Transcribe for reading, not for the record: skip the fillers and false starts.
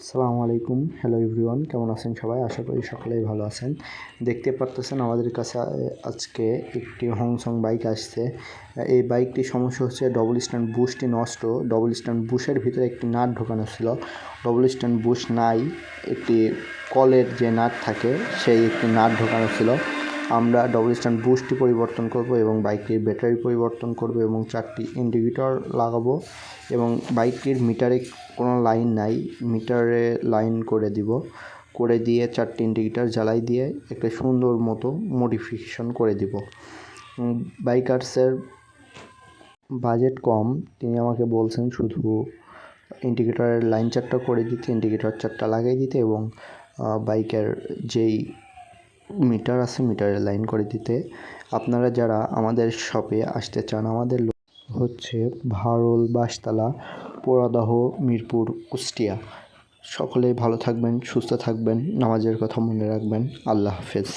আসসালামু আলাইকুম, hello everyone, কেমন আছেন সবাই? আশা করি সকলেই ভালো আছেন। দেখতে পারতেছেন আমাদের কাছে আজকে একটি হংসং বাইক আসছে। এই বাইকটির সমস্যা হচ্ছে ডবল স্ট্যান্ড বুশটি নষ্ট। ডবল স্ট্যান্ড বুশের ভিতরে একটি নাট ঢোকানো ছিল, ডবল স্ট্যান্ড বুশ নাই, একটি কলের যে নাট থাকে সেই একটি নাট ঢোকানো ছিল। আমরা ডবল স্ট্যান্ড বুশটি পরিবর্তন করব এবং বাইকটির ব্যাটারি পরিবর্তন করব এবং 4টি ইন্ডিকেটর লাগাবো এবং বাইকটির মিটারে কোনো লাইন নাই, মিটারে লাইন করে দিব, করে দিয়ে 4টি ইন্ডিকেটর জ্বালাই দিয়ে একটা সুন্দর মতো মডিফিকেশন করে দিব। বাইকার্সের বাজেট কম, তিনি আমাকে বলছেন শুধু ইন্ডিকেটরের লাইন 4টা করে দিতে, ইন্ডিকেটর 4টা লাগিয়ে দিতে এবং বাইকের যেই মিটার আছে মিটারে লাইন করে দিতে। আপনারা যারা আমাদের শপে আসতে চান, আমাদের হচ্ছে ভারল, বাঁশতলা, পোড়াদহ, মিরপুর, কুষ্টিয়া। সকলেই ভালো থাকবেন, সুস্থ থাকবেন, নামাজের কথা মনে রাখবেন। আল্লাহ হাফেজ।